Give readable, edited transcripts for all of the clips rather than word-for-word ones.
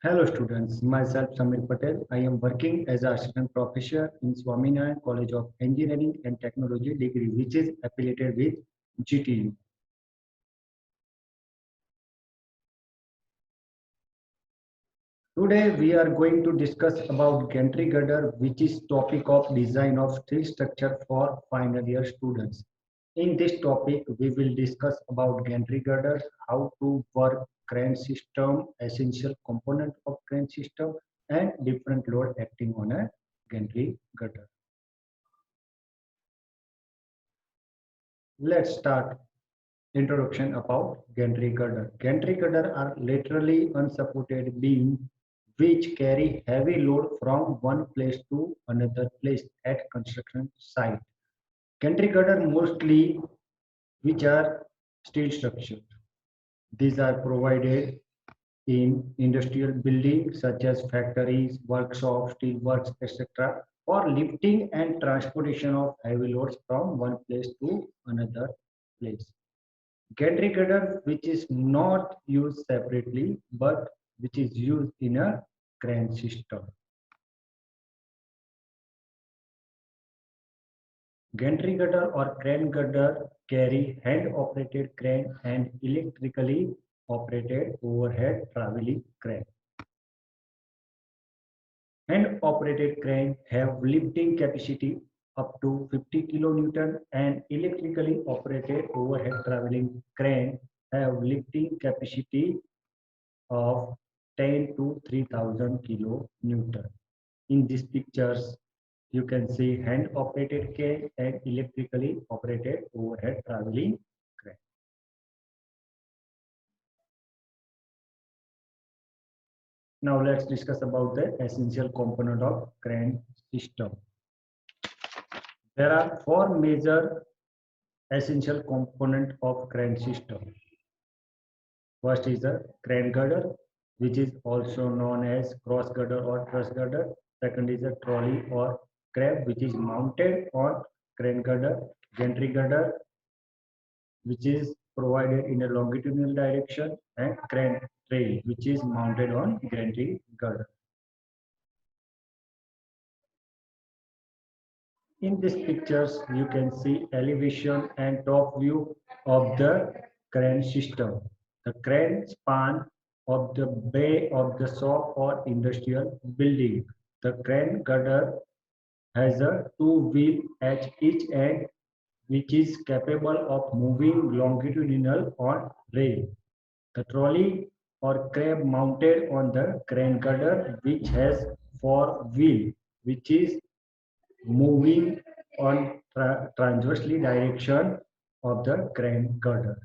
Hello students, myself Samir Patel. I am working as an assistant professor in Swaminarayan College of Engineering and Technology degree, which is affiliated with GTU. Today we are going to discuss about gantry girder, which is topic of design of steel structure for final year students. In this topic, we will discuss about gantry girders, how to work crane system, essential component of crane system, and different load acting on a gantry girder. Let's start introduction about gantry girder. Gantry girder are laterally unsupported beams which carry heavy load from one place to another place at construction site. Gantry girder mostly which are steel structures. These are provided in industrial buildings such as factories, workshops, steel works, etc. for lifting and transportation of heavy loads from one place to another place. Gantry girder, which is not used separately but which is used in a crane system. Gantry girder or crane girder carry hand-operated crane and electrically operated overhead traveling crane. Hand-operated crane have lifting capacity up to 50 kilonewton and electrically operated overhead traveling crane have lifting capacity of 10 to 3000 kilonewton. In these pictures, you can see hand-operated crane and electrically operated overhead traveling crane. Now let's discuss about the essential component of crane system. There are four major essential component of crane system. First is the crane girder, which is also known as cross girder or truss girder. Second is a trolley or crab, which is mounted on crane girder. Gantry girder, which is provided in a longitudinal direction, and crane trail, which is mounted on gantry girder. In these pictures, you can see elevation and top view of the crane system. The crane span of the bay of the shop or industrial building. The crane girder has a two-wheel at each end which is capable of moving longitudinal on rail. The trolley or crab mounted on the crane girder which has four wheel which is moving on transversely direction of the crane girder.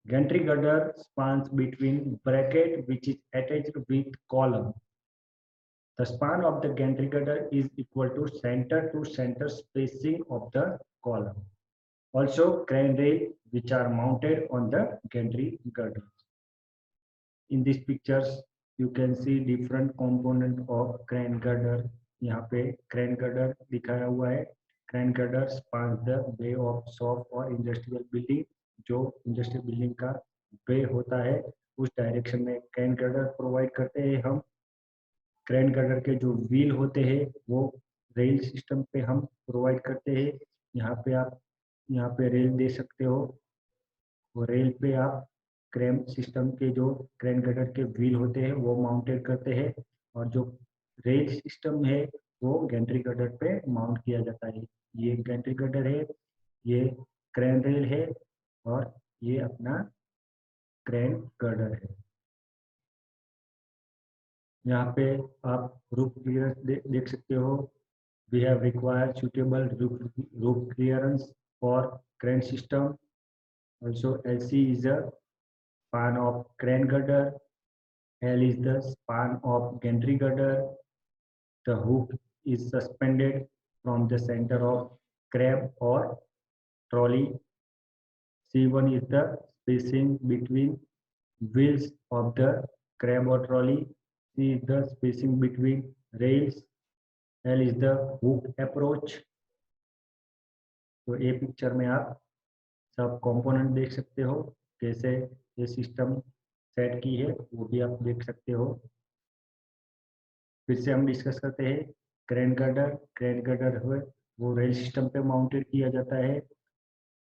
Gantry girder spans between bracket which is attached with column. The span of the gantry girder is equal to center spacing of the column. Also crane rail which are mounted on the gantry girder. In these pictures you can see different component of crane girder. यहाँ पे crane girder दिखाया हुआ है. Crane girder spans the bay of shop और industrial building. जो industrial building का bay होता है उस डायरेक्शन में crane girder प्रोवाइड करते हैं हम. crane girder के जो व्हील होते हैं वो रेल सिस्टम पे हम प्रोवाइड करते हैं. यहाँ पे रेल दे सकते हो. वो रेल पे आप क्रेन सिस्टम के जो क्रेन गर्डर के व्हील होते हैं वो माउंटेड करते हैं और जो रेल सिस्टम है वो गैंट्री गर्डर पे माउंट किया जाता है. ये गैंट्री गर्डर है, ये क्रेन रेल है और ये अपना क्रेन गर्डर है. यहाँ पे आप रूफ क्लियरेंस देख सकते हो. We have required suitable roof clearance for crane system. Also, LC is a span of crane girder. L is the span of gantry girder. The hook is suspended from the center of crab or trolley. C1 is the spacing between wheels of the crab or trolley. C is the spacing between rails. L is the hook approach. तो ये picture में आप सब component देख सकते हो कैसे ये सिस्टम सेट की है, वो भी आप देख सकते हो। फिर से हम डिस्कस करते हैं क्रेन गर्डर। क्रेन गर्डर हुए वो रेल सिस्टम पे माउंटेड किया जाता है।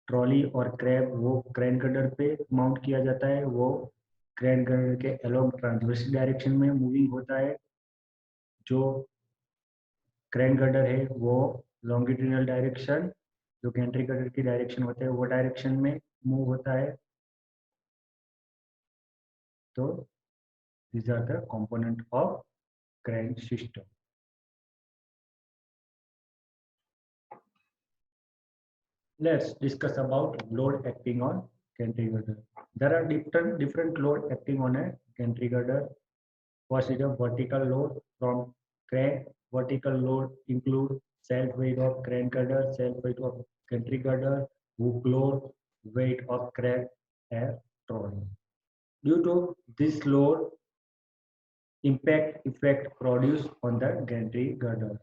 ट्रॉली और क्रैब वो क्रेन गर्डर पे माउंट किया जाता है, वो क्रेन गर्डर के अलोंग ट्रांसवर्स डायरेक्शन में मूविंग होता है। जो क्रेन गर्डर है वो लॉन्गिट्यूडिनल डायरेक्शन, जो गेंट्री गर्डर की डायरेक्शन होते हैं वो डायरेक्शन में मूव होता है। तो these are the component of crane system. Let's discuss about load acting on gantry girder. There are different load acting on a gantry girder. First is a vertical load from crane. Vertical load include self weight of crane girder, self weight of gantry girder, hook load, weight of crane and trolley. Due to this load, impact effect produced on the gantry girder.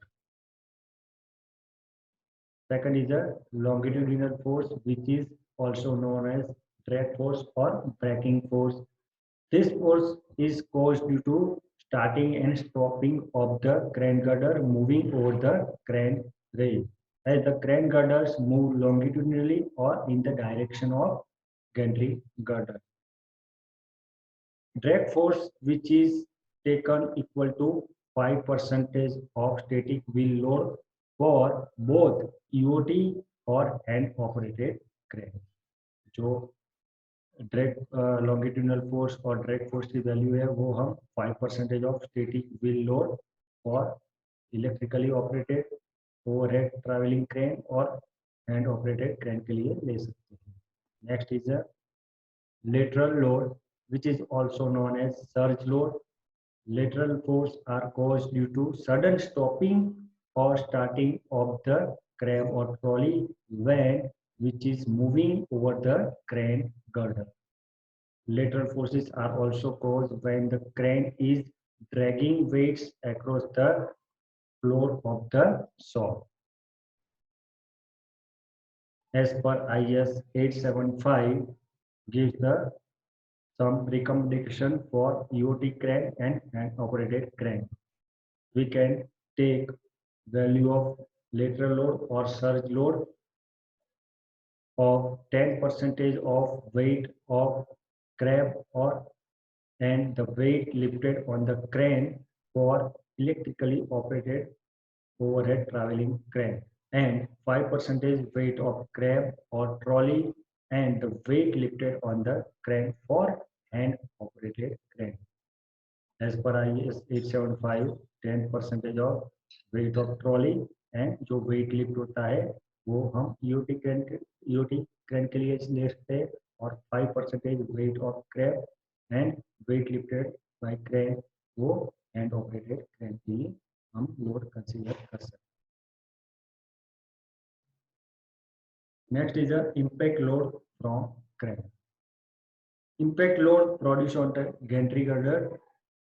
Second is a longitudinal force, which is also known as drag force or braking force. This force is caused due to starting and stopping of the crane girder moving over the crane rail. As the crane girders move longitudinally or in the direction of gantry girder. Drag force, which is taken equal to 5% of static wheel load for both EOT और hand operated crane. जो drag longitudinal force और drag force की value है वो हम 5% of static wheel load और electrically operated overhead travelling crane और hand operated crane के लिए ले सकते हैं। Next is a lateral load, which is also known as surge load. Lateral force are caused due to sudden stopping or starting of the crane or trolley when which is moving over the crane girder. Lateral forces are also caused when the crane is dragging weights across the floor of the shop. As per IS 875 gives the some recommendation for EOT crane and operated crane. We can take value of lateral load or surge load of 10% of weight of crab or and the weight lifted on the crane for electrically operated overhead traveling crane and 5% weight of crab or trolley and the weight lifted on the crane for hand operated crane. As per IS 875, 10% of weight of trolley and जो weight lift होता है वो हम EOT crane के लिए ले सकते हैं और 5% weight of crab and weight lifted by crane वो hand operated crane के लिए हम लोड कंसीडर कर सकते हैं। Next is the impact load from crane. Impact load produced on the gantry girder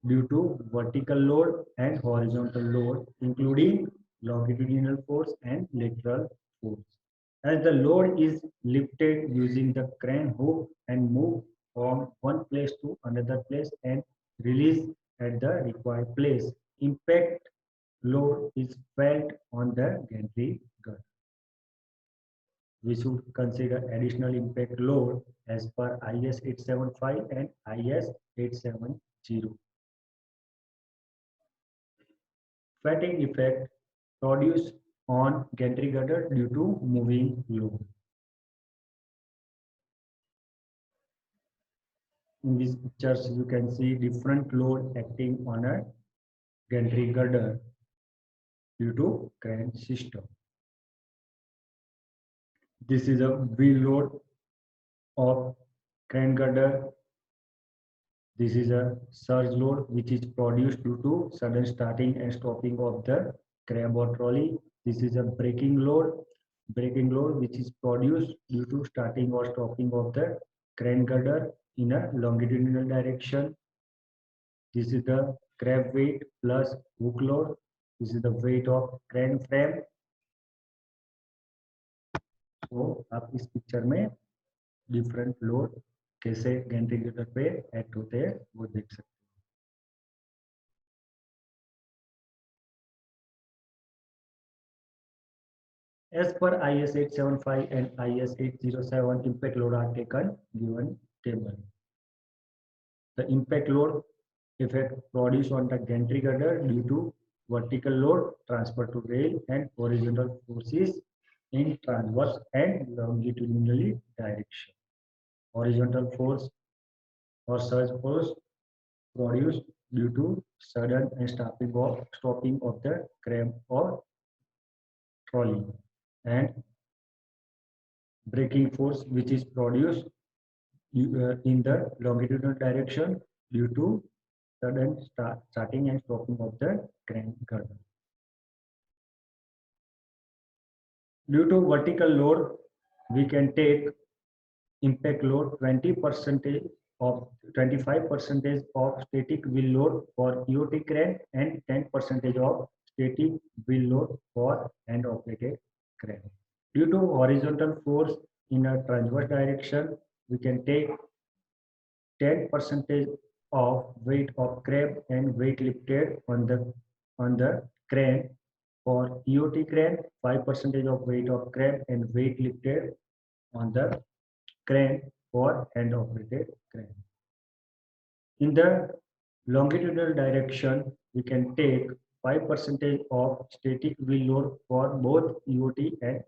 due to vertical load and horizontal load, including longitudinal force and lateral force. As the load is lifted using the crane hook and moved from one place to another place and released at the required place, impact load is felt on the gantry girder. We should consider additional impact load as per IS 875 and IS 870. Fatigue effect produced on gantry girder due to moving load. In these pictures, you can see different load acting on a gantry girder due to crane system. This is a wheel load of crane girder. This is a surge load which is produced due to sudden starting and stopping of the crane or trolley. This is a braking load which is produced due to starting or stopping of the crane girder in a longitudinal direction. This is the crab weight plus hook load. This is the weight of crane frame. तो आप इस picture में different load कैसे Gentry girder पे act होते हैं वो देख सकते हैं। As per IS 875 and IS 807, impact load are taken given table. The impact load effect produced on the gantry girder due to vertical load transfer to rail and horizontal forces in transverse and longitudinally direction. Horizontal force or surge force produced due to sudden and stopping of the crank or trolley, and braking force which is produced in the longitudinal direction due to sudden starting and stopping of the crank girder. Due to vertical load, we can take impact load 20% of 25% of static wheel load for EOT crane and 10% of static wheel load for hand operated crane. Due to horizontal force in a transverse direction, we can take 10% of weight of crane and weight lifted on the crane. For EOT crane, 5% of weight of crane and weight lifted on the crane for hand operated crane. In the longitudinal direction, we can take 5% of static wheel load for both EOT and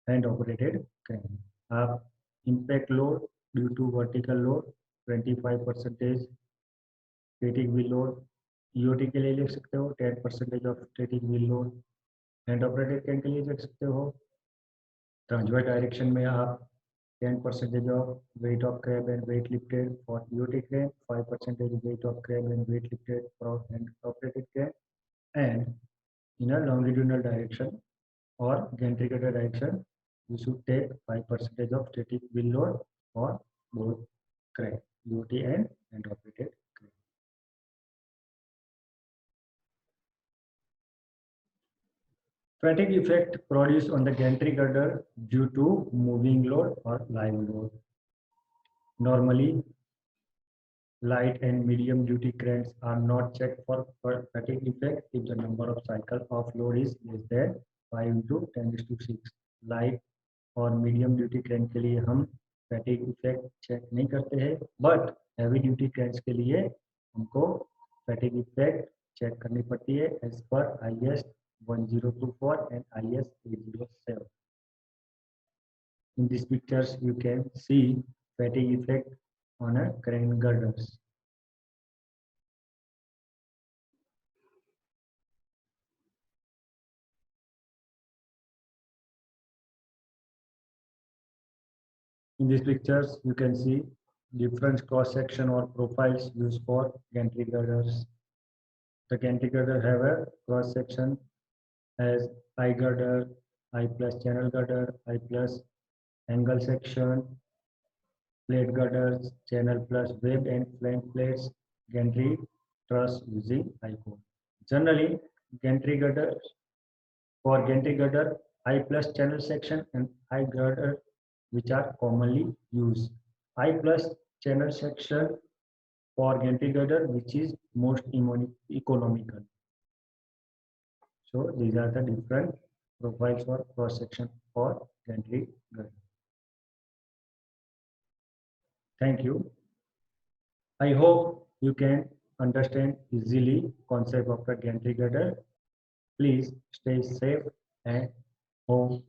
hand operated crane. Impact load due to vertical load 25% static wheel load EOT के लिए लिख सकते हो, 10% of static wheel load hand operated crane के लिए लिख सकते हो. ट्रांसवर्स डायरेक्शन में आप 10% of weight of crab and weight lifted for EOT crane, 5% weight of crab and weight lifted for hand operated crane, and in a longitudinal direction or gantry cutter direction, we should take 5% of static wheel load for both crane, EOT and hand operated crane. Fatigue effect produced on the gantry girder due to moving load or live load. Normally, light and medium duty cranes are not checked for fatigue effect if the number of cycle of load is less than 5 into 10⁶. Light और medium duty crane के लिए हम fatigue effect check नहीं करते हैं, but heavy duty क्रैन्स के लिए हमको फैटिग इफेक्ट चेक करनी पड़ती है as per IS 1024 and IS 807. In these pictures, you can see fatigue effect on a crane girders. In these pictures, you can see different cross section or profiles used for gantry girders. The gantry girder have a cross section as I girder, I plus channel girder, I plus angle section, plate girders, channel plus web and flank plates, gantry truss using I cone. Generally, gantry girders for gantry girder, I plus channel section and I girder which are commonly used. I plus channel section for gantry girder which is most economical. So these are the different profiles for cross section for gantry girder. Thank you. I hope you can understand easily concept of the gantry girder. Please stay safe and home